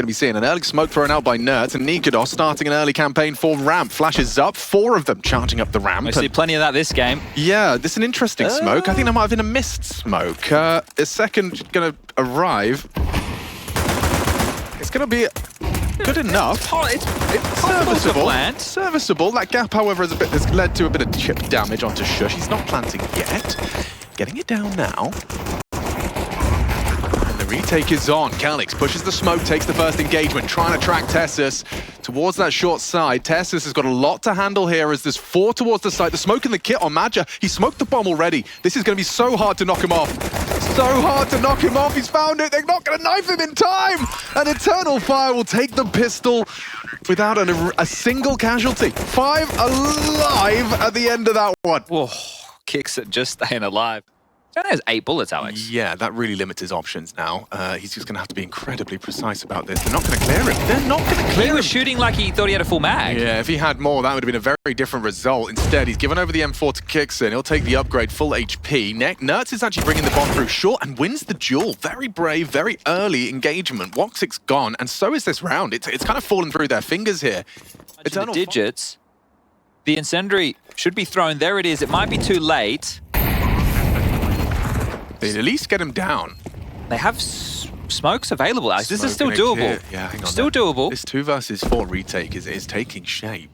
going to be seeing an early smoke thrown out by Nerds, and Nikados starting an early campaign for ramp. Flashes up, 4 of them charging up the ramp. I see plenty of that this game. Yeah, this is an interesting smoke. I think that might have been a missed smoke. A second going to arrive. It's going to be good enough. It's serviceable. Serviceable. That gap, however, has led to a bit of chip damage onto Shush. He's not planting yet. Getting it down now. Retake is on. Calix pushes the smoke, takes the first engagement, trying to track Tessus towards that short side. Tessus has got a lot to handle here as there's 4 towards the side. The smoke in the kit on Madja. He smoked the bomb already. This is going to be so hard to knock him off. So hard to knock him off. He's found it. They're not going to knife him in time. And Eternal Fire will take the pistol without a single casualty. 5 alive at the end of that one. Whoa, kicks at just staying alive. He only has 8 bullets, Alex. Yeah, that really limits his options now. He's just going to have to be incredibly precise about this. They're not going to clear him. They're not going to clear him. He was shooting like he thought he had a full mag. Yeah, if he had more, that would have been a very different result. Instead, he's given over the M4 to Kixon. He'll take the upgrade, full HP. Nerds is actually bringing the bomb through short and wins the duel. Very brave, very early engagement. Woxic's gone, and so is this round. It's kind of fallen through their fingers here. The digits. The incendiary should be thrown. There it is. It might be too late. They'd at least get him down. They have smokes available, Alex. This is still doable. Yeah, hang on. Still doable. This 2 versus 4 retake is taking shape.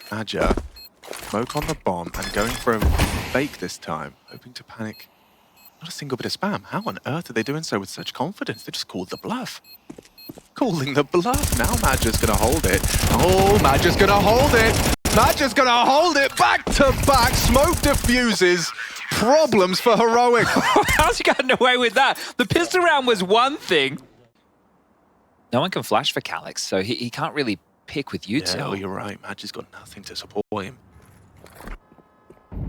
Madja, smoke on the bomb and going for a fake this time, hoping to panic. Not a single bit of spam. How on earth are they doing so with such confidence? They just called the bluff. Calling the bluff. Now Madja's going to hold it. Oh, Madja's going to hold it. Madja's going to hold it back to back. Smoke diffuses. Problems for Heroic. How's he gotten away with that? The pistol round was one thing. No one can flash for Calix, so he can't really pick with Util. Yeah, well, you're right. Madja's got nothing to support him.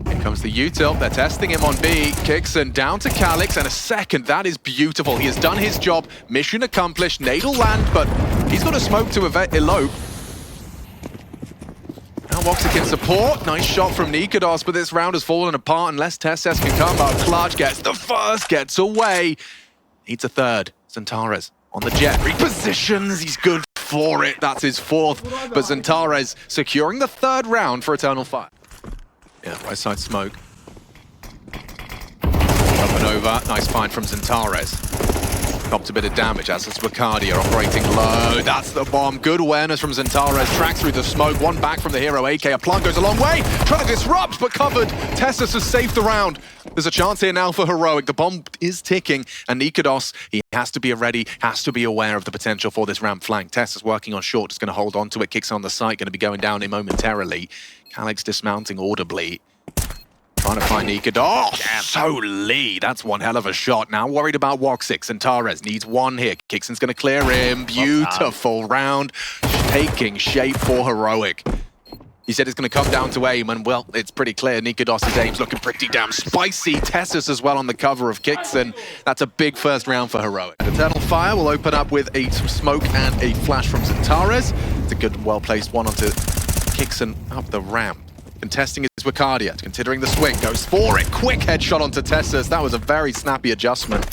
Here comes the Util. They're testing him on B. Kixon down to Calix, and a second. That is beautiful. He has done his job. Mission accomplished. Nadal land, but he's got a smoke to elope. Now Woxic in support. Nice shot from Nikados, but this round has fallen apart unless Tessus can come out. Clutch gets the first, gets away. Needs a third. Xantares on the jet. Repositions. He's good for it. That's his 4th. But Xantares securing the 3rd round for Eternal Fire. Yeah, right side smoke. Up and over. Nice find from Xantares. Copped a bit of damage as it's Bacardi operating low. That's the bomb. Good awareness from Xantares. Tracks through the smoke. One back from the hero AK. A plug goes a long way. Trying to disrupt, but covered. Tessus has saved the round. There's a chance here now for Heroic. The bomb is ticking. And Nikados, he has to be ready, has to be aware of the potential for this ramp flank. Tessus working on short. Just going to hold on to it. Kicks on the site. Going to be going down momentarily. Calix dismounting audibly. Trying to find Nikados. Oh, so Lee. That's one hell of a shot. Now worried about Woxic. Xantares needs 1 here. Kixon's going to clear him. Beautiful round. Taking shape for Heroic. He said it's going to come down to aim, and well, it's pretty clear. Nikados' aim's looking pretty damn spicy. Tessus as well on the cover of Kixon. That's a big first round for Heroic. Eternal Fire will open up with a smoke and a flash from Xantares. It's a good, well-placed one onto Kixon up the ramp. Contesting is Wicardia, considering the swing, goes for it. Quick headshot onto Tessus. That was a very snappy adjustment.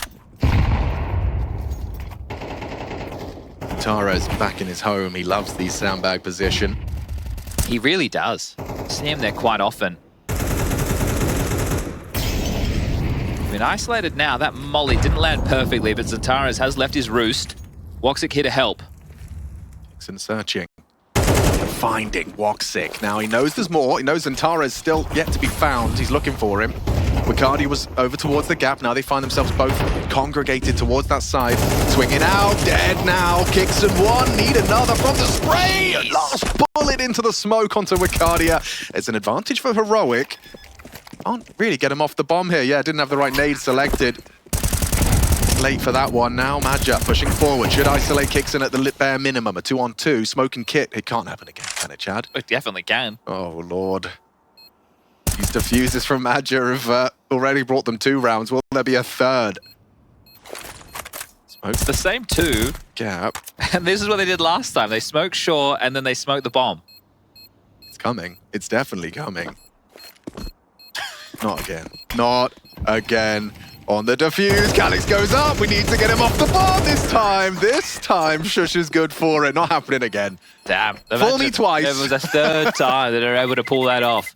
Xantares back in his home. He loves the sandbag position. He really does. See him there quite often. Been isolated now. That molly didn't land perfectly, but Xantares has left his roost. Woxic here to help. Kixon searching. Finding Woxic. Now he knows there's more. He knows Xantares still yet to be found. He's looking for him. Wicardi was over towards the gap. Now they find themselves both congregated towards that side. Swinging out. Dead now. Kixon 1. Need another from the spray. Last bullet into the smoke onto Wicardia. It's an advantage for Heroic. Can't really get him off the bomb here. Yeah, didn't have the right nade selected. Late for that one now. Madja pushing forward. Should isolate Kixon at the bare minimum. A 2-on-2. Smoke and kit. It can't happen again, can it, Chad? It definitely can. Oh, Lord. These diffusers from Madja have already brought them 2 rounds. Will there be a 3rd? Smoke. It's the same 2. Gap. And this is what they did last time. They smoked short and then they smoked the bomb. It's coming. It's definitely coming. Not again. Not again. On the defuse, Calix goes up. We need to get him off the bomb this time. This time, Shush is good for it. Not happening again. Damn. Fool me twice. It was a third time that they're able to pull that off.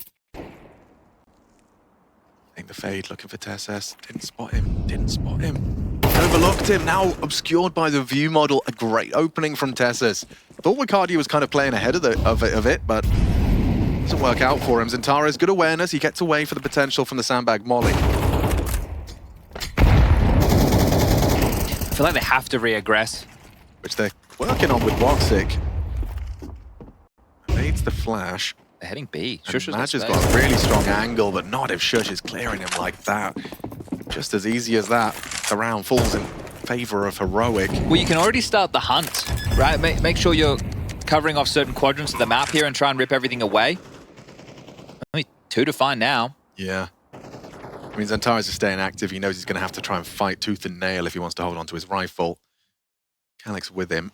The fade, looking for TSS. Didn't spot him. Didn't spot him. Overlooked him. Now obscured by the view model. A great opening from TSS. Thought Wicardia was kind of playing ahead of it, but doesn't work out for him. Zentara's good awareness. He gets away for the potential from the sandbag molly. I feel like they have to re-aggress. Which they're working on with Woxic. Fades the flash. They're heading B. Match has got a really strong angle, but not if Shush is clearing him like that. Just as easy as that, the round falls in favor of Heroic. Well, you can already start the hunt, right? Make sure you're covering off certain quadrants of the map here and try and rip everything away. Only 2 to find now. Yeah. I mean, Zentara's just staying active. He knows he's going to have to try and fight tooth and nail if he wants to hold on to his rifle. Calix with him.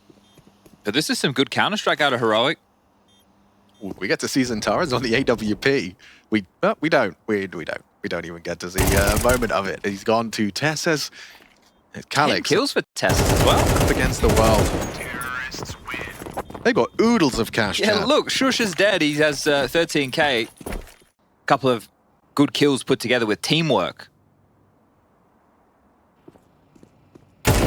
But this is some good Counter-Strike out of Heroic. We get to see Zentara's on the AWP. We don't even get to see a moment of it. He's gone to Tess's. Calix. Kills for Tess as well. Up against the world. They got oodles of cash. Yeah, look, Shush is dead. He has 13k. Couple of good kills put together with teamwork. Down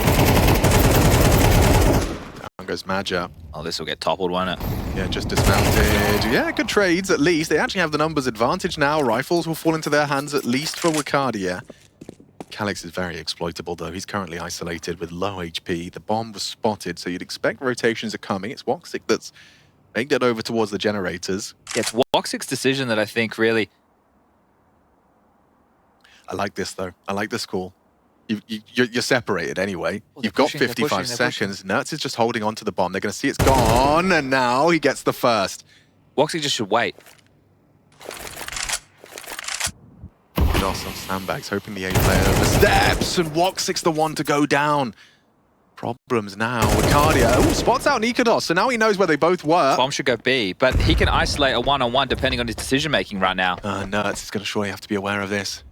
goes Madja. Oh, this will get toppled, won't it? Yeah, just dismounted. Yeah, good trades at least. They actually have the numbers advantage now. Rifles will fall into their hands at least for Wicardia. Calix is very exploitable though. He's currently isolated with low HP. The bomb was spotted, so you'd expect rotations are coming. It's Woxic that's making it over towards the generators. Yeah, it's Woxic's decision that I think really... I like this though. I like this call. You're separated anyway. Well, You've got pushing, 55 seconds. Nertz is just holding on to the bomb. They're going to see it's gone, and now he gets the first. Woxic just should wait. Doss on sandbags, hoping the A player oversteps, and Woxic's the one to go down. Problems now. Wicardia, spots out Nikados, so now he knows where they both were. Bomb should go B, but he can isolate a one-on-one depending on his decision-making right now. Nertz is going to surely have to be aware of this.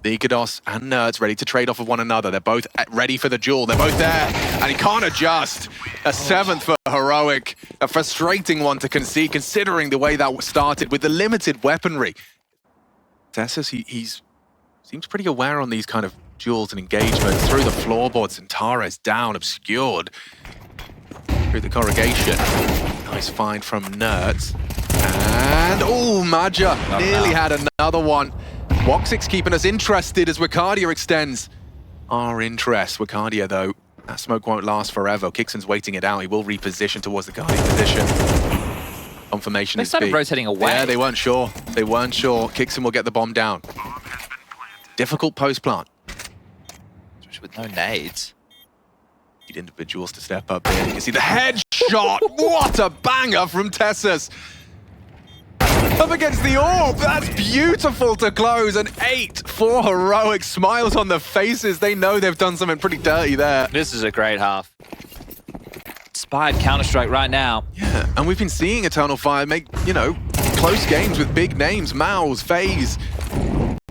Nikados and Nertz ready to trade off of one another. They're both ready for the duel. They're both there, and he can't adjust. A 7th for Heroic. A frustrating one to concede, considering the way that started with the limited weaponry. Tessus, he's seems pretty aware on these kind of duels and engagements. Through the floorboards, and Tares down, obscured. Through the corrugation. Nice find from Nertz. And, Madja nearly had another one. Woxic's keeping us interested as Wicardia extends our interest. Wicardia, though, that smoke won't last forever. Kixon's waiting it out. He will reposition towards the Guardian position. Confirmation they is started B. rotating away. Yeah, they weren't sure. They weren't sure. Kixon will get the bomb down. Difficult post-plant. Especially with no nades. Need individuals to step up here. You can see the headshot. What a banger from Tessus. Up against the orb. That's beautiful to close. An 8 for Heroic. Smiles on the faces. They know they've done something pretty dirty there. This is a great half. Inspired Counter-Strike right now. Yeah, and we've been seeing Eternal Fire make, close games with big names. Mouse, FaZe.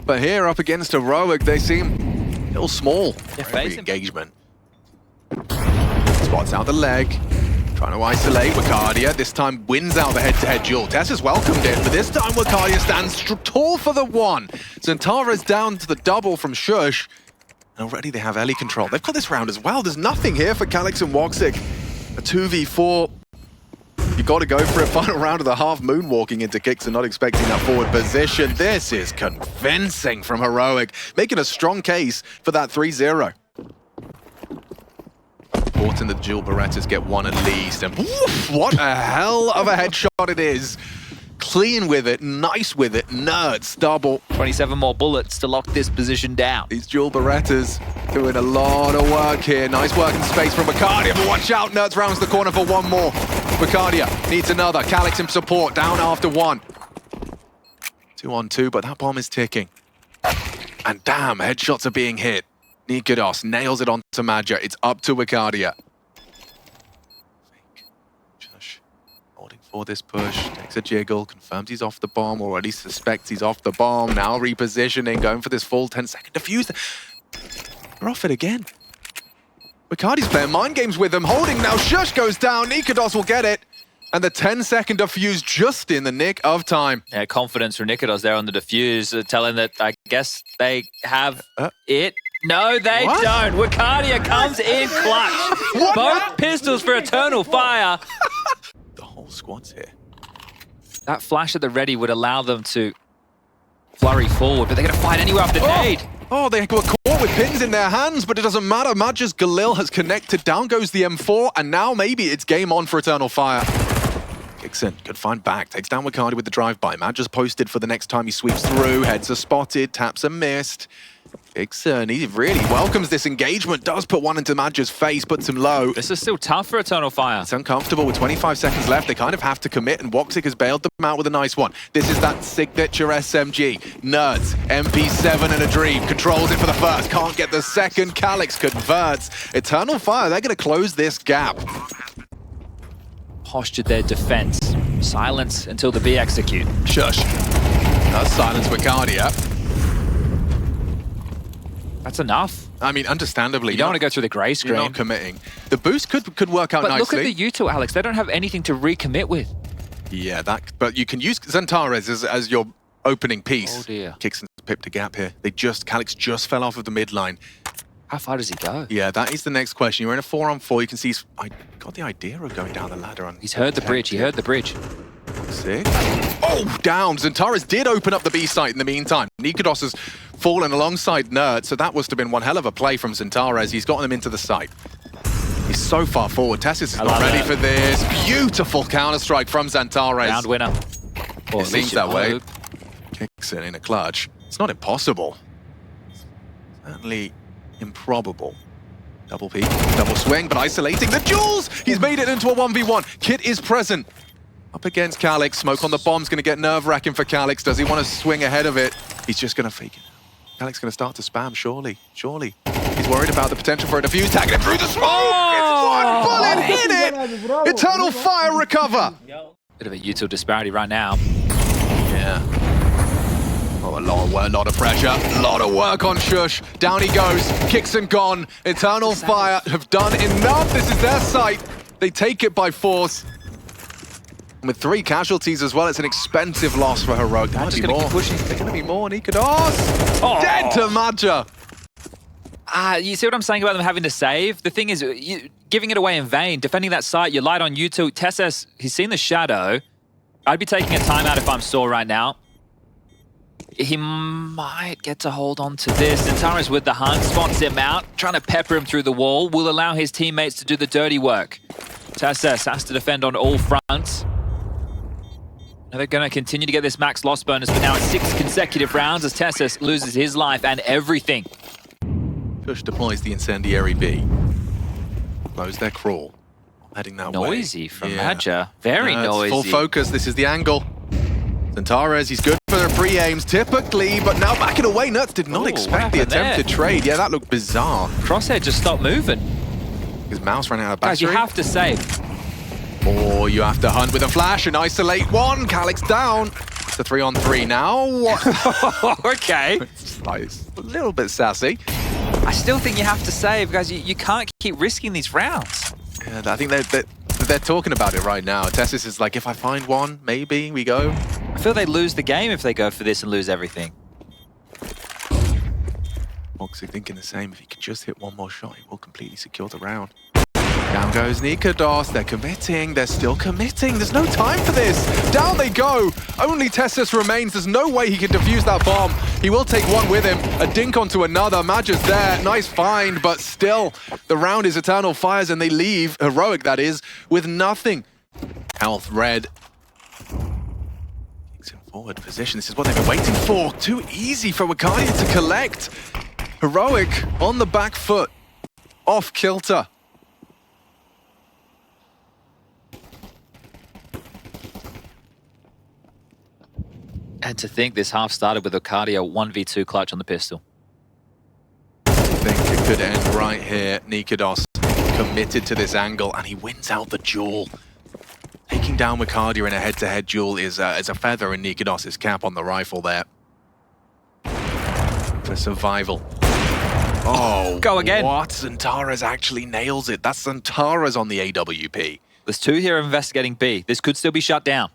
But here up against Heroic, they seem a little small. Yeah, FaZe engagement. Spots out the leg. Trying to isolate Wicardia. This time wins out the head-to-head duel. Tess has welcomed it, but this time Wicardia stands tall for the one. Zentara's down to the double from Shush. And already they have Ellie control. They've got this round as well. There's nothing here for Calix and Woxic. A 2v4. You got to go for it. Final round of the half, moonwalking into kicks and not expecting that forward position. This is convincing from Heroic, making a strong case for that 3-0. Caught in the duel, Berettas get one at least, and woof, what a hell of a headshot it is. Clean with it, nice with it, Nertz double. 27 more bullets to lock this position down. These dual Berettas doing a lot of work here. Nice working space from Wicardia, but watch out, Nertz rounds the corner for one more. Wicardia needs another. Calix in support, down after one. 2 on 2, but that bomb is ticking. And damn, headshots are being hit. Nikados nails it onto Madja. It's up to Wicardia. Shush. Holding for this push. Takes a jiggle. Confirms he's off the bomb, or at least suspects he's off the bomb. Now repositioning, going for this full 10-second defuse. They're off it again. Bacardi's playing mind games with them, holding now. Shush goes down. Nikodos will get it. And the 10-second defuse just in the nick of time. Yeah, confidence from Nikodos there on the defuse, telling that I guess they have it. No, they don't. Wakadia comes in clutch. Both pistols for Eternal Fire. The whole squad's here. That flash at the ready would allow them to flurry forward, but they're going to fight anywhere after nade. Oh, they were caught with pins in their hands, but it doesn't matter. Madge's Galil has connected. Down goes the M4, and now maybe it's game on for Eternal Fire. Dixon could find back, takes down Wakadia with the drive-by. Madge's posted for the next time he sweeps through. Heads are spotted, taps are missed. Dixon, he really welcomes this engagement, does put one into Madge's face, puts him low. This is still tough for Eternal Fire. It's uncomfortable with 25 seconds left. They kind of have to commit, and Woxic has bailed them out with a nice one. This is that signature SMG. Nerds, MP7 and a dream. Controls it for the first, can't get the second. Calix converts. Eternal Fire, they're going to close this gap. Postured their defense. Silence until the B execute. Shush. That's silence Wakadia. That's enough. I mean, understandably. You don't want to go through the grey screen. You're not committing. The boost could work out but nicely. But look at the U2, Alex. They don't have anything to recommit with. Yeah, but you can use Xantares as your opening piece. Oh dear. Kicks and pipped a gap here. Calix just fell off of the midline. How far does he go? Yeah, that is the next question. You're in a 4-on-4. You can see I got the idea of going down the ladder. He's heard the bridge. He heard the bridge. Sick. Oh, down. Xantares did open up the B site in the meantime. Nikodos has fallen alongside Nerd, so that must have been one hell of a play from Xantares. He's gotten them into the site. He's so far forward. Tessis is not ready for this. Beautiful counter-strike from Xantares. Round winner. It seems that way. Kicks it in a clutch. It's not impossible. Certainly improbable. Double peek, double swing, but isolating the jewels! He's made it into a 1v1. Kit is present. Up against Calix. Smoke on the bomb's going to get nerve-wracking for Calix. Does he want to swing ahead of it? He's just going to fake it. Calix going to start to spam, surely. Surely. He's worried about the potential for a defuse, tagging him through the smoke! It's one bullet in it! Eternal Fire recover! Bit of a util disparity right now. Yeah. Oh, a lot of pressure, a lot of work on Shush. Down he goes, kicks and gone. Eternal Fire have done enough. This is their site. They take it by force. And with 3 casualties as well, it's an expensive loss for Heroic. There might be more. There's going to be more. Nikodos! Dead to Madja! You see what I'm saying about them having to save? The thing is, giving it away in vain, defending that site, you light on U2. Tessus, he's seen the shadow. I'd be taking a timeout if I'm Saw right now. He might get to hold on to this. Xantares with the hunt, spots him out, trying to pepper him through the wall, will allow his teammates to do the dirty work. Tessus has to defend on all fronts. Now they're going to continue to get this max loss bonus, but now it's 6 consecutive rounds as Tessus loses his life and everything. Push deploys the incendiary B. Close their crawl. Heading that way. Noisy from Madja. Very noisy. Full focus. This is the angle. Xantares, he's good for the pre-aims, typically, but now backing away. Nuts did not expect the attempted trade. Yeah, that looked bizarre. Crosshair just stopped moving. His mouse ran out of battery. Guys, you have to save. Or you have to hunt with a flash and isolate one. Calix down. It's a 3-on-3 now. Okay. It's a little bit sassy. I still think you have to save, guys. You can't keep risking these rounds. Yeah, I think they're talking about it right now. Tessis is like, if I find one, maybe we go. I feel they lose the game if they go for this and lose everything. Moxie thinking the same. If he can just hit one more shot, he will completely secure the round. Down goes Nikodos. They're committing. They're still committing. There's no time for this. Down they go. Only Tessus remains. There's no way he can defuse that bomb. He will take one with him. A dink onto another. Madja's there. Nice find, but still, the round is Eternal Fires, and they leave, Heroic that is, with nothing. Health red. Kicks in forward position. This is what they've been waiting for. Too easy for Wakadia to collect. Heroic on the back foot. Off kilter. And to think this half started with Wakadia 1v2 clutch on the pistol. I think it could end right here. Nikodos committed to this angle, and he wins out the duel. Taking down Wakadia in a head-to-head duel is a feather in Nikodos's cap on the rifle there. For survival. Oh, go again. What? Zentares actually nails it. That's Zentares on the AWP. There's 2 here investigating B. This could still be shut down.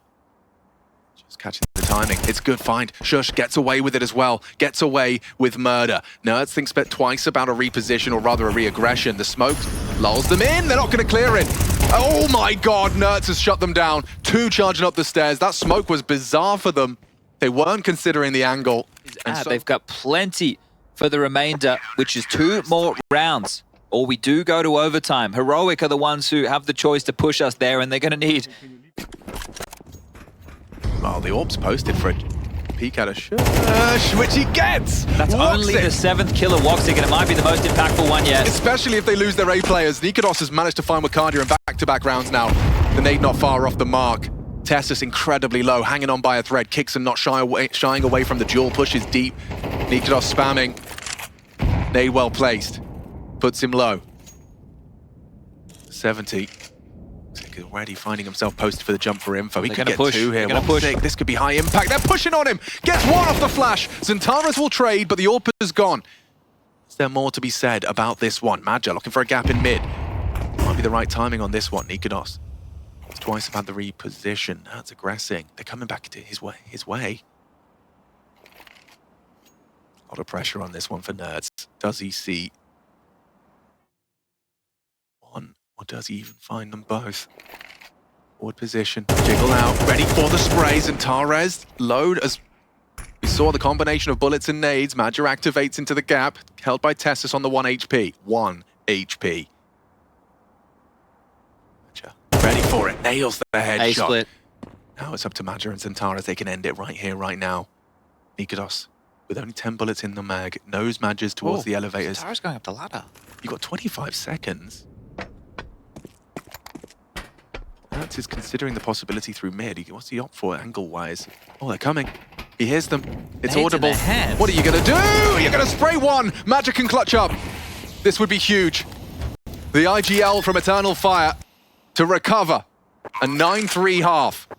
Just catching the timing. It's good find. Shush gets away with it as well. Gets away with murder. Nerds thinks twice about a reposition, or rather a re-aggression. The smoke lulls them in. They're not going to clear it. Oh my god, Nerds has shut them down. 2 charging up the stairs. That smoke was bizarre for them. They weren't considering the angle. So they've got plenty for the remainder, which is 2 more rounds. Or we do go to overtime. Heroic are the ones who have the choice to push us there, and they're going to need... Well, the orb's posted for a peek at a Shush, which he gets! That's only the 7th kill of Woxic, and it might be the most impactful one yet. Especially if they lose their A players. Nikodos has managed to find Wakadia in back-to-back rounds now. The nade not far off the mark. Tessus incredibly low, hanging on by a thread. Kicks and not shying away from the duel. Pushes deep. Nikodos spamming. Nade well placed. Puts him low. 70. Already finding himself posted for the jump for info. He could get push. 2 here. This could be high impact. They're pushing on him. Gets 1 off the flash. Zentares will trade, but the AWP is gone. Is there more to be said about this one? Madja looking for a gap in mid. Might be the right timing on this one. Nikodos. Twice about the reposition. That's aggressing. They're coming back to his way. A lot of pressure on this one for Nerds. Does he see one, or does he even find them both? Forward position. Jiggle out. Ready for the sprays. And Zentares load as we saw the combination of bullets and nades. Madja activates into the gap. Held by Tessus on the 1 HP. 1 HP. Ready for it. Nails the headshot. A-split. Now it's up to Madja and Zentares. They can end it right here, right now. Nikodos, with only 10 bullets in the mag, knows Madja's towards the elevators. Zentares going up the ladder. You've got 25 seconds. Nerds is considering the possibility through mid. What's he opt for angle-wise? Oh, they're coming. He hears them. It's Nades audible. What are you going to do? You're going to spray 1. Madja can clutch up. This would be huge. The IGL from Eternal Fire to recover a 9-3 half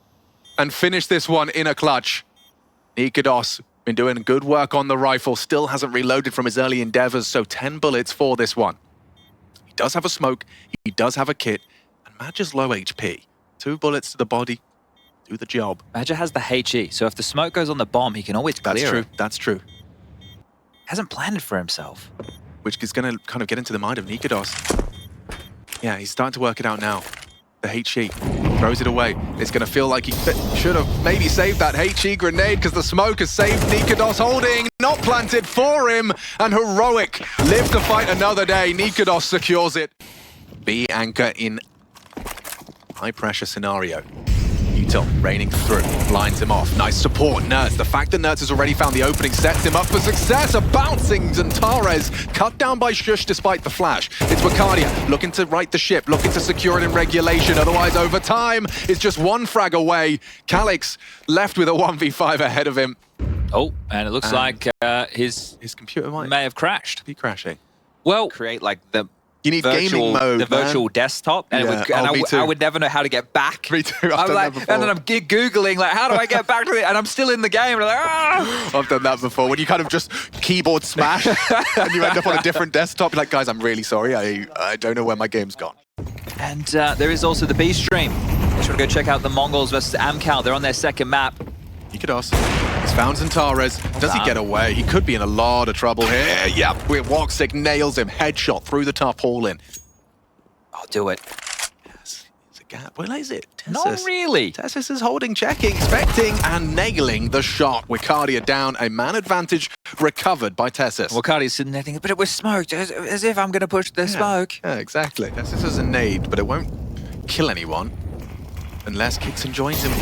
and finish this one in a clutch. Nikodos been doing good work on the rifle, still hasn't reloaded from his early endeavors, so 10 bullets for this one. He does have a smoke, he does have a kit, and Madja's low HP. 2 bullets to the body, do the job. Madja has the HE, so if the smoke goes on the bomb, he can always clear it. That's true. Hasn't planned it for himself. Which is going to kind of get into the mind of Nikodos. Yeah, he's starting to work it out now. The HE throws it away. It's going to feel like he should have maybe saved that HE grenade because the smoke has saved Nikodos. Holding, not planted for him, and Heroic live to fight another day. Nikodos secures it. B anchor in high pressure scenario. Util raining through, blinds him off. Nice support, Nerds. The fact that Nerds has already found the opening sets him up for success. A bouncing Zentares, cut down by Shush despite the flash. It's Wakadia looking to right the ship, looking to secure it in regulation. Otherwise, over time, it's just 1 frag away. Calix left with a 1v5 ahead of him. Oh, and it looks like his computer may have crashed. Be crashing. Well, create like the You need gaming mode, the virtual desktop, and, I would never know how to get back. Me too. I'm like, and then I'm googling like, how do I get back to it? And I'm still in the game. And I'm like, ah! I've done that before. When you kind of just keyboard smash and you end up on a different desktop, you're like, guys, I'm really sorry. I don't know where my game's gone. And there is also the B stream. Just want to go check out the Mongols versus Amcal. They're on their 2nd map. Nikodos, he's found Zentares. Does he get away? He could be in a lot of trouble here. Yep, Woxic nails him. Headshot through the tarpaulin. I'll do it. Yes, it's a gap. Where is it? Tessus. Not really. Tessus is holding, checking, expecting, and nailing the shot. Wakadia down. A man advantage recovered by Tessus. Wakadia's sitting there thinking, but it was smoked, as if I'm going to push the smoke. Yeah, exactly. Tessus is a nade, but it won't kill anyone unless Kixon joins him.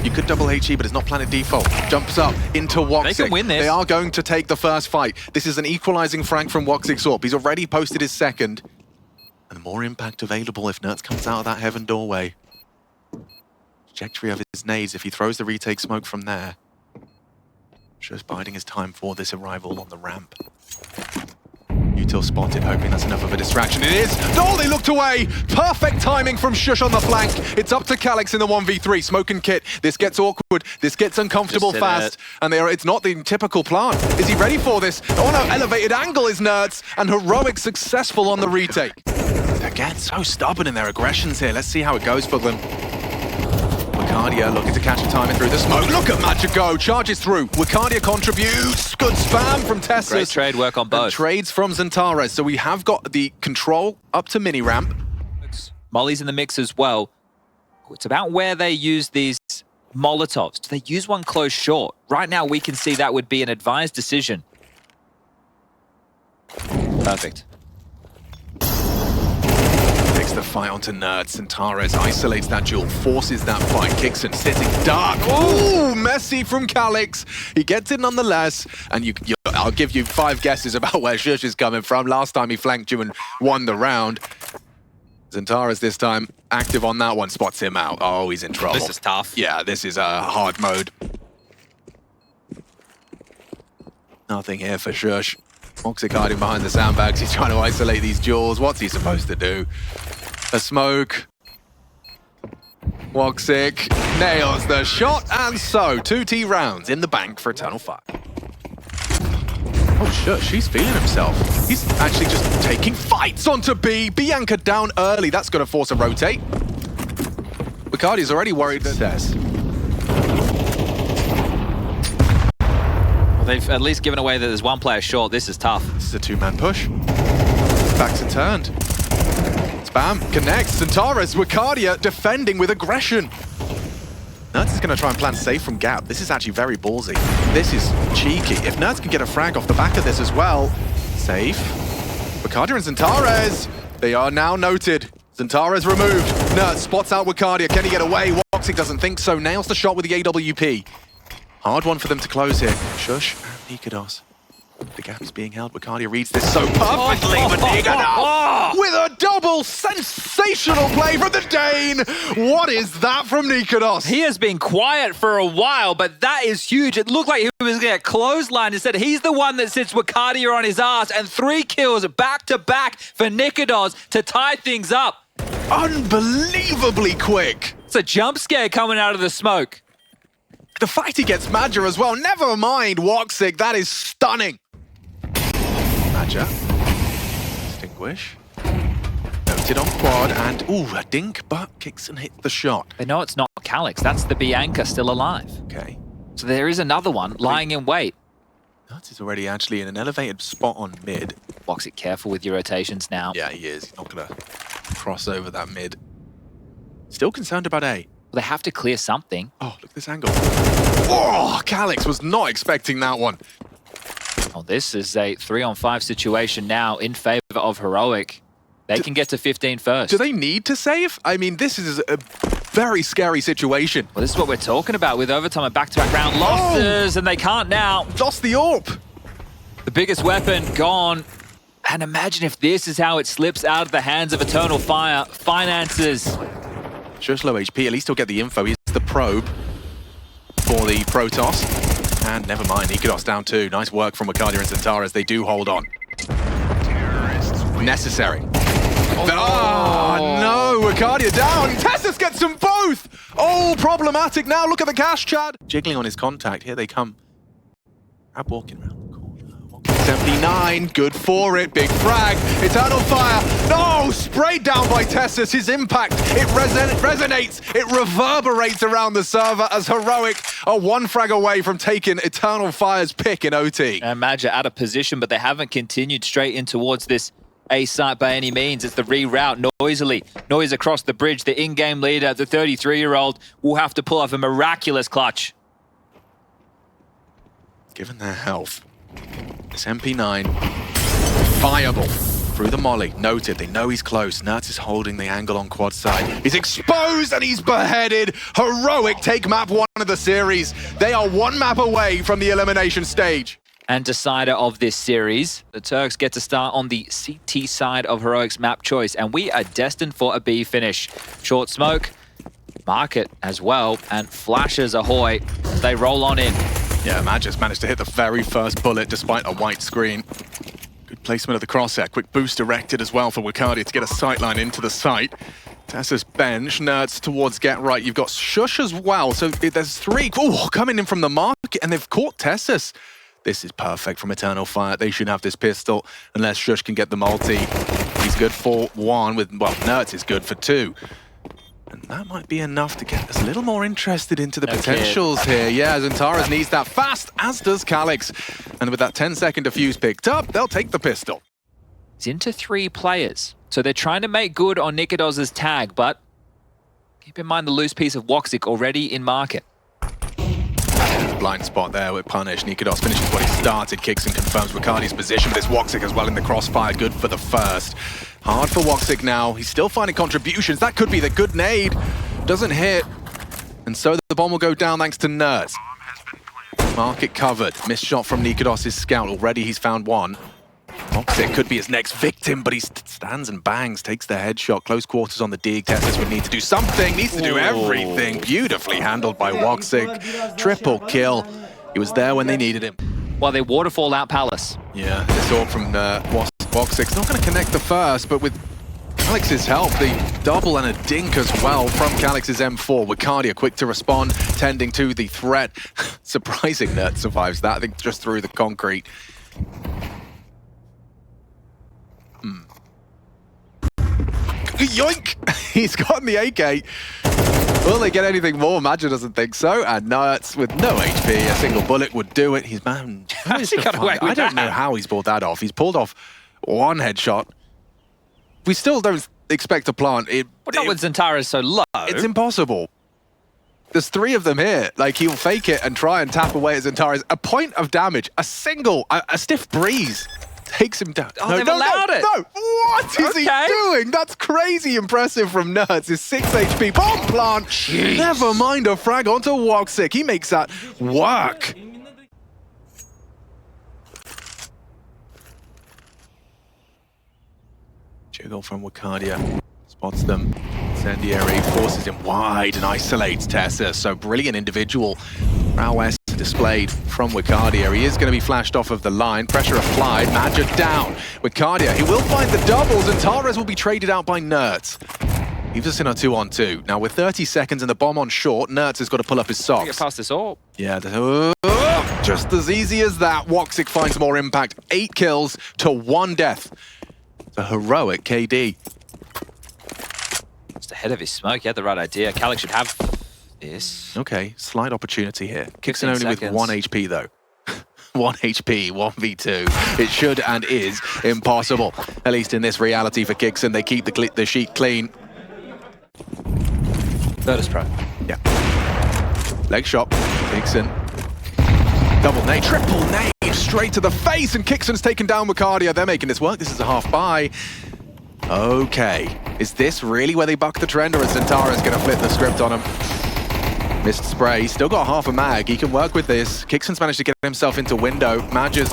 You could double HE, but it's not planted default. Jumps up into Woxic. They can win this. They are going to take the first fight. This is an equalizing frag from Woxic's AWP. He's already posted his 2nd. And more impact available if Nerds comes out of that heaven doorway. Trajectory of his nades, if he throws the retake smoke from there. Just biding his time for this arrival on the ramp. Util spotted, hoping that's enough of a distraction. It is! Oh, they looked away! Perfect timing from Shush on the flank. It's up to Calix in the 1v3. Smoke and Kit. This gets awkward. This gets uncomfortable fast. And it's not the typical plant. Is he ready for this? Oh no, elevated angle is Nerds. And Heroic successful on the retake. Again, so stubborn in their aggressions here. Let's see how it goes for them. Wicardia looking to catch the timing through the smoke. Look at Magic go. Charges through. Wicardia contributes. Good spam from Tessus. Great trade work on both. And trades from Zentares. So we have got the control up to mini ramp. Molly's in the mix as well. It's about where they use these Molotovs. Do they use one close short? Right now we can see that would be an advised decision. Perfect. Takes the fight onto Nerds. Zentares isolates that duel, forces that fight. Kixon sitting dark. Ooh, messy from Calix. He gets it nonetheless. And I'll give you 5 guesses about where Shush is coming from. Last time he flanked you and won the round. Zentares this time active on that one, spots him out. Oh, he's in trouble. This is tough. Yeah, this is a hard mode. Nothing here for Shush. Moxic hiding behind the sandbags. He's trying to isolate these duels. What's he supposed to do? A smoke. Moxic nails the shot, and so 2T rounds in the bank for Eternal Fire. Oh, Shush, he's feeling himself. He's actually just taking fights onto B. Bianca down early. That's going to force a rotate. Wicardia's already worried that They've at least given away that there's one player short. This is tough. This is a 2-man push. Backs are turned. Spam connects. Zentares, Wicardia defending with aggression. Nerds is going to try and plan safe from gap. This is actually very ballsy. This is cheeky. If Nerds can get a frag off the back of this as well. Safe. Wicardia and Zentares. They are now noted. Zentares removed. Nerds spots out Wicardia. Can he get away? Woxic doesn't think so. Nails the shot with the AWP. Hard one for them to close here. Shush and Nikodos. The gap is being held. Wicardia reads this so perfectly, but Nikodos with a double sensational play from the Dane. What is that from Nikodos? He has been quiet for a while, but that is huge. It looked like he was going to get clotheslined. Instead, he's the one that sits Wicardia on his ass, and 3 kills back to back for Nikodos to tie things up. Unbelievably quick. It's a jump scare coming out of the smoke. The fact he gets Madja as well. Never mind Woxic. That is stunning. Madja. Extinguish. Noted on quad and, ooh, a dink, but kicks and hits the shot. They know it's not Calix. That's the Bianca still alive. Okay. So there is another one lying in wait. Nuts is already actually in an elevated spot on mid. Woxic, careful with your rotations now. Yeah, he is. He's not going to cross over that mid. Still concerned about A. Well, they have to clear something. Oh, look at this angle. Oh, Calix was not expecting that one. Oh, this is a 3-on-5 situation now in favor of Heroic. They can get to 15 first. Do they need to save? I mean, this is a very scary situation. Well, this is what we're talking about with overtime and back-to-back round losses, and they can't now. Lost the AWP. The biggest weapon gone. And imagine if this is how it slips out of the hands of Eternal Fire. Finances. Just low HP, at least he'll get the info. He's the probe for the Protoss. And never mind, Nikodos down 2. Nice work from Wicardia and Zentares. They do hold on. Necessary. No, Wicardia down. Tessus gets them both. Oh, problematic now. Look at the cash, Chad. Jiggling on his contact. Here they come. Crab walking around the corner. 79, good for it. Big frag. Eternal Fire. No, sprayed down by Tessus. His impact, it resonates. It reverberates around the server as Heroic are 1 frag away from taking Eternal Fire's pick in OT. And Madja out of position, but they haven't continued straight in towards this A site by any means. It's the reroute noisily. Noise across the bridge. The in-game leader, the 33-year-old, will have to pull off a miraculous clutch. Given their health, this MP9, viable through the molly. Noted, they know he's close. Nerds is holding the angle on quad side. He's exposed and he's beheaded. Heroic take map 1 of the series. They are 1 map away from the elimination stage. And decider of this series, the Turks get to start on the CT side of Heroic's map choice, and we are destined for a B finish. Short smoke, market as well, and flashes ahoy. They roll on in. Yeah, Madja's managed to hit the very first bullet despite a white screen. Good Good placement of the crosshair. Quick boost directed as well for Wakadia to get a sightline into the site. Tessa's bench, Nerds towards get right. You've got Shush as well. So there's three coming in from the market, and they've caught Tessus. This is perfect from Eternal Fire. They should have this pistol unless Shush can get the multi. He's good for one with, well, Nerds is good for two. And that might be enough to get us a little more interested into the potentials here. Yeah, Zentaras needs that fast, as does Calix. And with that 10-second defuse picked up, they'll take the pistol. It's into 3 players. So they're trying to make good on Nikidoz's tag, but keep in mind the loose piece of Woxic already in market. Blind spot there with Punish. Nikodos finishes what he started. Kicks and confirms Wakadi's position. This Woxic as well in the crossfire. Good for the first. Hard for Woxic now. He's still finding contributions. That could be the good nade. Doesn't hit. And so the bomb will go down thanks to Nerds. Market covered. Missed shot from Nikodos' scout. Already he's found one. Woxic could be his next victim, but he stands and bangs, takes the headshot. Close quarters on the dig. Tessus would need to do something, needs to do everything. Beautifully handled by Woxic. Triple kill. He was there when they needed him. Well, they waterfall out Palace. Yeah, this orb from Woxic's not going to connect the first, but with Calix's help, the double and a dink as well from Calix's M4. Wakadia quick to respond, tending to the threat. Surprising that survives that. I think just through the concrete. Yoink! He's gotten the AK. Will they get anything more? Maggia doesn't think so. And Nerds with no HP, a single bullet would do it. He's man. How's he got away with I don't that? know how he's pulled that off. He's pulled off one headshot. We still don't expect to plant it. But not with Zentara so low. It's impossible. There's 3 of them here. Like, he'll fake it and try and tap away at Zentara's. A point of damage, a stiff breeze. Takes him down. Oh, they've allowed it. No, what is he doing? That's crazy impressive from Nerds. His 6 HP bomb plant. Jeez. Never mind a frag onto Woxic. He makes that work. Jiggle from Wakadia. Spots them. Incendiary forces him wide and isolates Tessa. So brilliant individual prowess displayed from Wakadia. He is going to be flashed off of the line. Pressure applied. Maggia down. Wakadia, he will find the doubles, and Tares will be traded out by Nerds. Leaves us in a 2-on-2. Now with 30 seconds and the bomb on short, Nerds has got to pull up his socks. Get past this orb. Yeah, just as easy as that. Woxic finds more impact. 8 kills to 1 death. It's a heroic KD. Just ahead of his smoke. He had the right idea. Calix should have this. Okay, slight opportunity here. Kicks in 15 only seconds. with 1 HP though. 1 HP, 1v2. It should and is impossible. At least in this reality for Kixon, they keep the sheet clean. Virtus Pro. Yeah. Leg shot. Kixon. Double nade, triple nade, straight to the face, and Kixon's taken down Wakadia. They're making this work. This is a half buy. Okay. Is this really where they buck the trend, or is Zentara's going to flip the script on him? Missed spray. Still got half a mag. He can work with this. Kixon's managed to get himself into window. Maggia's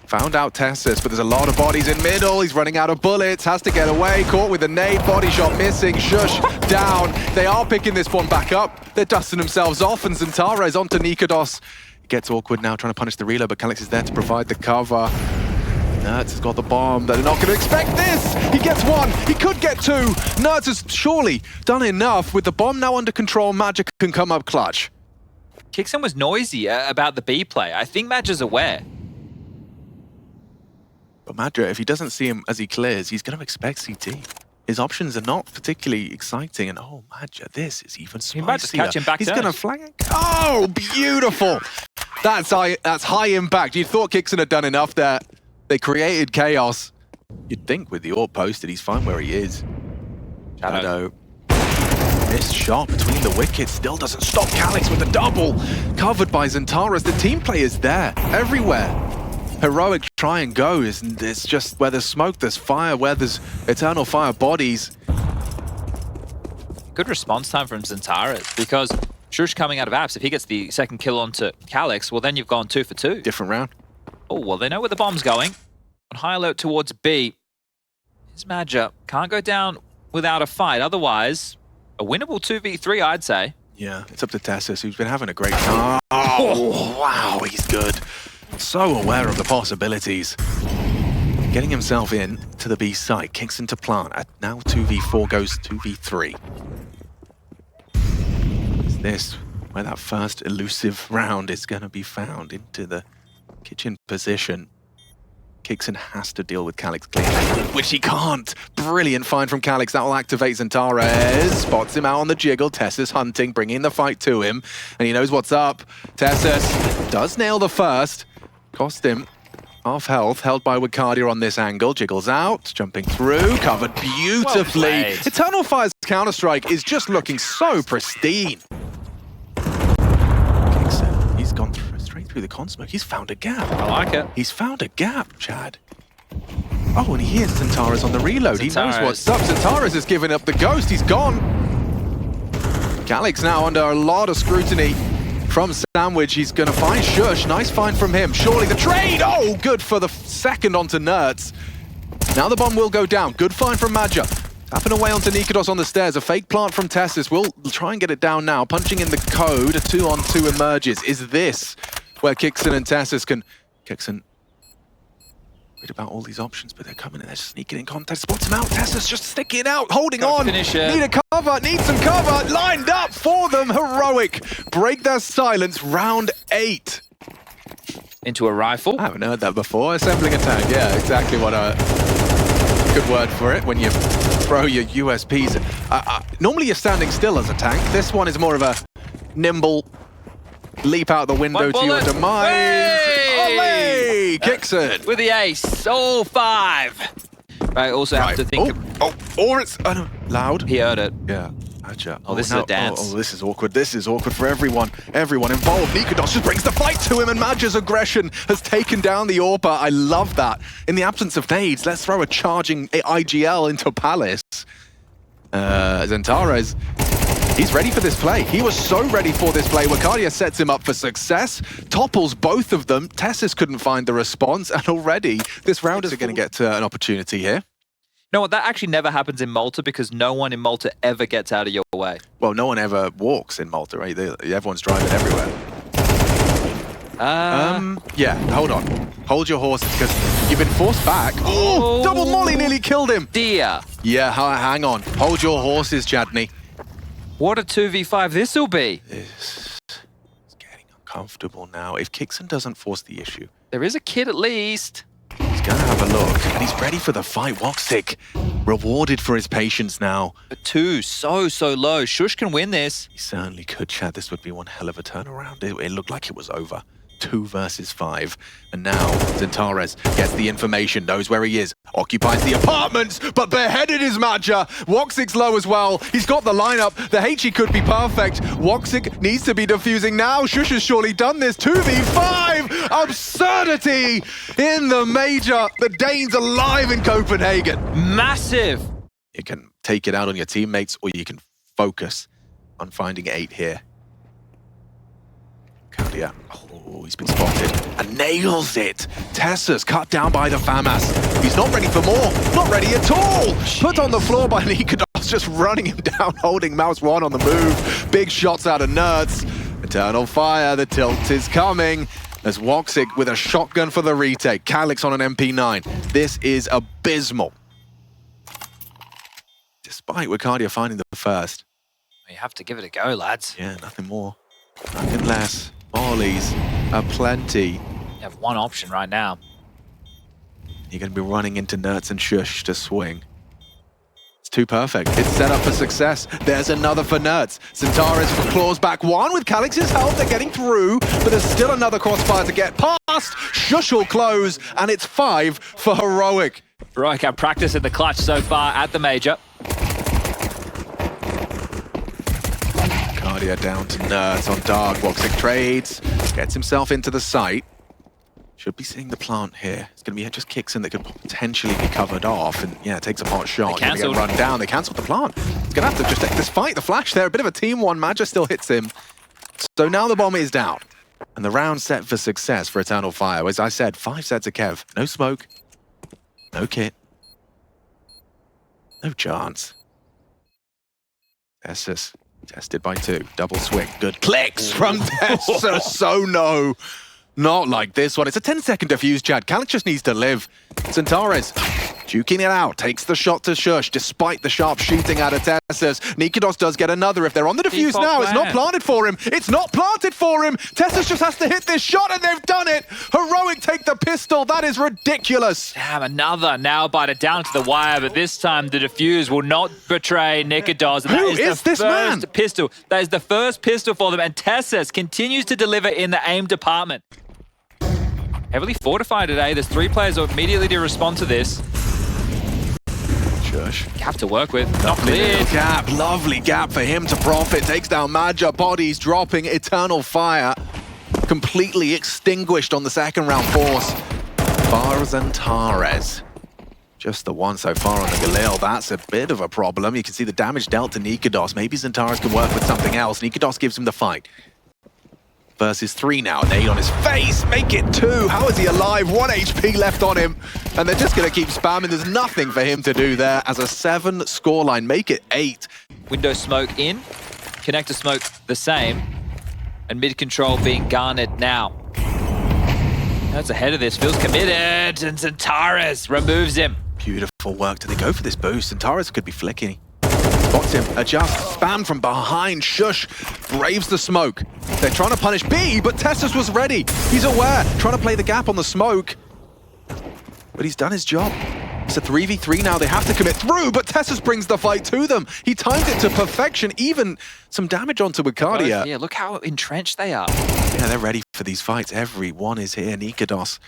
found out Tessus, but there's a lot of bodies in middle. He's running out of bullets. Has to get away. Caught with a nade. Body shot missing. Shush down. They are picking this one back up. They're dusting themselves off, and Zentara is onto Nikodos. It gets awkward now, trying to punish the reload, but Calix is there to provide the cover. Nerds has got the bomb. They're not going to expect this. He gets 1. He could get 2. Nerds has surely done enough. With the bomb now under control, Magic can come up clutch. Kixon was noisy about the B play. I think Maggia's aware. But Magia, if he doesn't see him as he clears, he's going to expect CT. His options are not particularly exciting. And oh, Magia, this is even spicier. He might just catch him back. He's going to flank it. Oh, beautiful. That's high impact. You thought Kixon had done enough there. They created chaos. You'd think with the AWP posted, he's fine where he is. Shadow. Missed shot between the wickets. Still doesn't stop Calix with the double. Covered by Zentaras. The team play is there. Everywhere. Heroic try and go. It's just where there's smoke, there's fire. Where there's Eternal Fire bodies. Good response time from Zentaras, because Shush coming out of apps, if he gets the second kill onto Calix, well then you've gone 2 for 2. Different round. Oh, well, they know where the bomb's going. On high alert towards B. Here's Maggia. Can't go down without a fight. Otherwise, a winnable 2v3, I'd say. Yeah, it's up to Tessus, who's been having a great time. Oh, wow, he's good. So aware of the possibilities. getting himself in to the B side. Kicks into plant. Now 2v4 goes 2v3. Is this where that first elusive round is going to be found? Into the kitchen position. Kixon has to deal with Calix clean, which he can't. Brilliant find from Calix. That will activate Zentares. Spots him out on the jiggle. Tessus hunting, bringing the fight to him. And he knows what's up. Tessus does nail the first. Cost him half health, held by Wicardia on this angle. Jiggles out, jumping through, covered beautifully. Well Eternal Fire's Counter-Strike is just looking so pristine. Kixon, he's gone straight through the consmoke. He's found a gap. I like it. He's found a gap, Chad. Oh, and he hears Zentares on the reload. He knows what's up. Zentares has given up the ghost. He's gone. Calix now under a lot of scrutiny from Sandwich. He's going to find Shush. Nice find from him. Surely the trade. Oh, good for the second onto Nerds. Now the bomb will go down. Good find from Madja. Tapping away onto Nikodos on the stairs. A fake plant from Tessus. We'll try and get it down now. Punching in the code. A 2-on-2 emerges. Is this where Kixon and Tessus can... Kixon worried about all these options, but they're coming in. They're sneaking in contact. Spots him out. Tessus just sticking it out. Holding on. Finish it. Need a cover. Need some cover. Lined up for them. Heroic. Break their silence. Round 8. Into a rifle. I haven't heard that before. Assembling a tank. Yeah, exactly what a good word for it. When you throw your USPs. Normally you're standing still as a tank. This one is more of a nimble leap out the window to your demise. Olé! Kixon. With the ace. All 5. I also have to think... Or it's loud. He heard it. Yeah. Gotcha. Oh, this is a dance. Oh, this is awkward. This is awkward for everyone. Everyone involved. Nikodos just brings the fight to him, and Madja's aggression has taken down the AWPer. I love that. In the absence of nades, let's throw a charging IGL into Palace. Zentares, he's ready for this play. He was so ready for this play. Wicardia sets him up for success, topples both of them. Tessus couldn't find the response, and already this round is going to get an opportunity here. You know what? That actually never happens in Malta because no one in Malta ever gets out of your way. Well, no one ever walks in Malta, right? Everyone's driving everywhere. Yeah, hold on. Hold your horses, because you've been forced back. Oh, double molly nearly killed him. Dear. Yeah, hang on. Hold your horses, Chadney. What a 2v5 this'll be. This is getting uncomfortable now. If Kixon doesn't force the issue. There is a kid at least. He's going to have a look, and he's ready for the fight. Woxic, rewarded for his patience now. But 2, so low. Shush can win this. He certainly could, Chad. This would be one hell of a turnaround. It looked like it was over. 2 versus 5. And now Zentares gets the information, knows where he is, occupies the apartments, but beheaded is Madja. Woxic's low as well. He's got the lineup. The HE could be perfect. Woxic needs to be defusing now. Shush has surely done this. 2v5! Absurdity in the major. The Danes alive in Copenhagen. Massive! You can take it out on your teammates, or you can focus on finding 8 here. Wicardia. Oh, he's been spotted and nails it. Tessus cut down by the FAMAS. He's not ready for more. Not ready at all. Put on the floor by Nikodos, just running him down, holding Mouse 1 on the move. Big shots out of Nerds. Eternal Fire, the tilt is coming. As Woxic with a shotgun for the retake. Calix on an MP9. This is abysmal. Despite Wicardia finding the first. You have to give it a go, lads. Yeah, nothing more. Nothing less. Mollies are plenty. You have one option right now. You're going to be running into Nerds and Shush to swing. It's too perfect. It's set up for success. There's another for Nerds. Zentares claws back 1 with Calix's help. They're getting through, but there's still another crossfire to get past. Shush will close, and it's 5 for Heroic. Heroic have practiced in the clutch so far at the major. Down to Nerds on Dark. Woxic trades. Gets himself into the site. Should be seeing the plant here. It's going to be just Kixon that could potentially be covered off. And yeah, takes a pot shot. Going to get run down. They cancelled the plant. It's going to have to just take this fight. The flash there. A bit of a team one. Madja still hits him. So now the bomb is down. And the round set for success for Eternal Fire. As I said, 5 sets of Kev. No smoke. No kit. No chance. Tessus. Tested by 2. Double swing. Good clicks from Tessus. So no. Not like this one. It's a 10-second defuse, Chad. Kalix just needs to live. Centaurez juking it out, takes the shot to Shush, despite the sharp shooting out of Tessus. Nikados does get another. If they're on the defuse now, it's not planted for him. It's not planted for him. Tessus just has to hit this shot, and they've done it. Heroic take the pistol. That is ridiculous. Damn, another nail biter down to the wire, but this time the defuse will not betray Nikados. Who is this man? Pistol. That is the first pistol for them, and Tessus continues to deliver in the aim department. Heavily fortified today. There's 3 players who immediately to respond to this. Shush. Gap to work with. Not cleared. Gap. Lovely gap for him to profit. Takes down Maja. Bodies dropping. Eternal fire. Completely extinguished on the second round force. Zentares. Just the one so far on the Galil. That's a bit of a problem. You can see the damage dealt to Nikados. Maybe Zentares can work with something else. Nikados gives him the fight. Versus 3 now. Nade on his face. Make it 2. How is he alive? 1 HP left on him. And they're just going to keep spamming. There's nothing for him to do there as a 7 scoreline. Make it 8. Window smoke in. Connector smoke the same. And mid control being garnered now. That's ahead of this. Feels committed. And Zentares removes him. Beautiful work. Do they go for this boost? Zentares could be flicking. Spots him, adjusts, spam from behind. Shush braves the smoke. They're trying to punish B, but Tessus was ready. He's aware, trying to play the gap on the smoke. But he's done his job. It's a 3v3 now. They have to commit through, but Tessus brings the fight to them. He timed it to perfection, even some damage onto Wicardia. Yeah, look how entrenched they are. Yeah, they're ready for these fights. Everyone is here. Nikados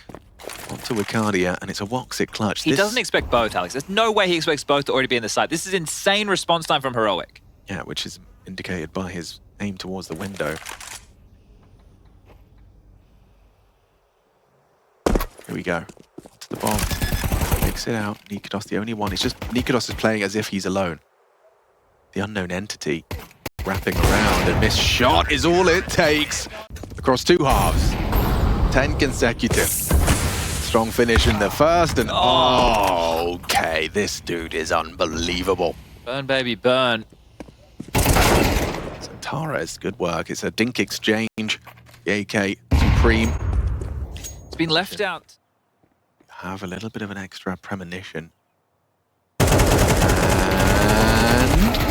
onto Wicardia, and it's a Woxic clutch. He doesn't expect both, Alex. There's no way he expects both to already be in the site. This is insane response time from Heroic. Yeah, which is indicated by his aim towards the window. Here we go. To the bomb. Makes it out. Nikados the only one. It's just Nikados is playing as if he's alone. The unknown entity wrapping around. A missed shot is all it takes. Across 2 halves. 10 consecutive. Strong finish in the first, and okay, this dude is unbelievable. Burn, baby, burn. Zentares, good work. It's a dink exchange. The AK Supreme. It's been left out. Have a little bit of an extra premonition. And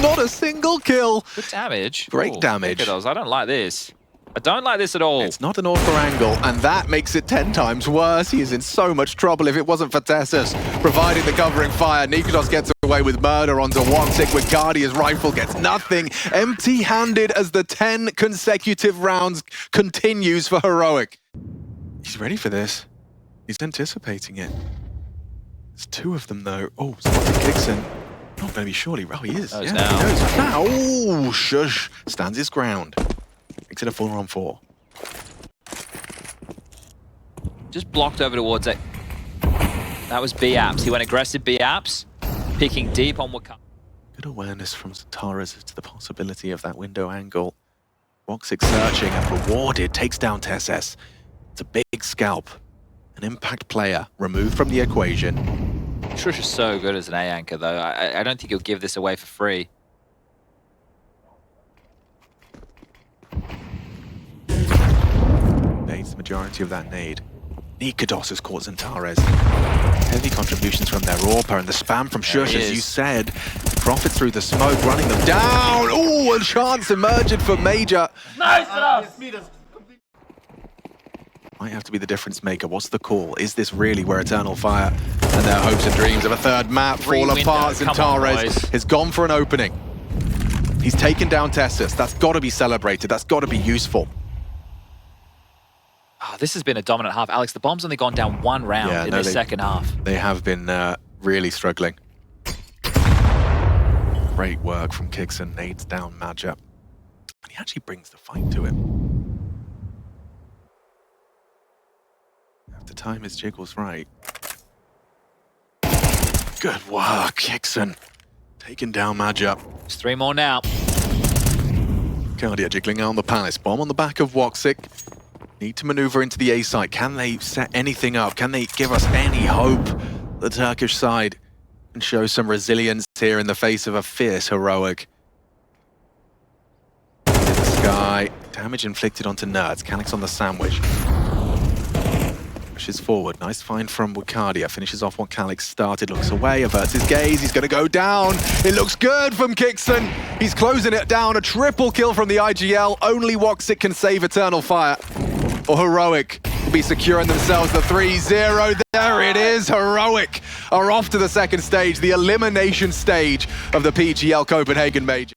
not a single kill. Good damage. Great damage. Look at those. I don't like this. I don't like this at all. It's not an author angle, and that makes it 10 times worse. He is in so much trouble if it wasn't for Tessus providing the covering fire. Nikados gets away with murder onto Woxic. Wicardia's rifle gets nothing. Empty-handed as the 10 consecutive rounds continues for Heroic. He's ready for this. He's anticipating it. There's 2 of them, though. Oh, spotted Kixon. Not going to be surely. Oh, he is. Knows yeah, now. He knows now. Oh, Shush stands his ground. Makes it a 4-on-4. Just blocked over towards it. That was B-Apps. He went aggressive B-Apps, picking deep on Wakanda. Good awareness from Zentares as to the possibility of that window angle. Woxic searching and rewarded. Takes down Tessus. It's a big scalp. An impact player removed from the equation. Shush is so good as an A-anchor, though. I don't think he'll give this away for free. Nades the majority of that nade. Nikados has caught Zentares. Heavy contributions from their AWPer, and the spam from Shush, as you said. Profit through the smoke, running them down. Oh, a chance emerged for Major. Nice enough! Might have to be the difference maker. What's the call? Is this really where Eternal Fire and their hopes and dreams of a third map fall apart? Zentares has gone for an opening. He's taken down Tessus. That's got to be celebrated. That's got to be useful. Oh, this has been a dominant half. Alex, the bomb's only gone down 1 round in the second half. They have been really struggling. Great work from Kixon. Nades down Maja. And he actually brings the fight to him. Have to time his jiggles right. Good work, Kixon. Taking down Maja. There's 3 more now. Cardia jiggling on the Palace. Bomb on the back of Woxic. Need to maneuver into the A site. Can they set anything up? Can they give us any hope? The Turkish side can show some resilience here in the face of a fierce Heroic. In the sky. Damage inflicted onto Nerds. Kalix on the sandwich. Pushes forward. Nice find from Wicardia. Finishes off what Calix started. Looks away, averts his gaze. He's going to go down. It looks good from Kixon. He's closing it down. A triple kill from the IGL. Only Woxic can save Eternal Fire. Or Heroic will be securing themselves the 3-0. There it is. Heroic are off to the second stage, the elimination stage of the PGL Copenhagen Major.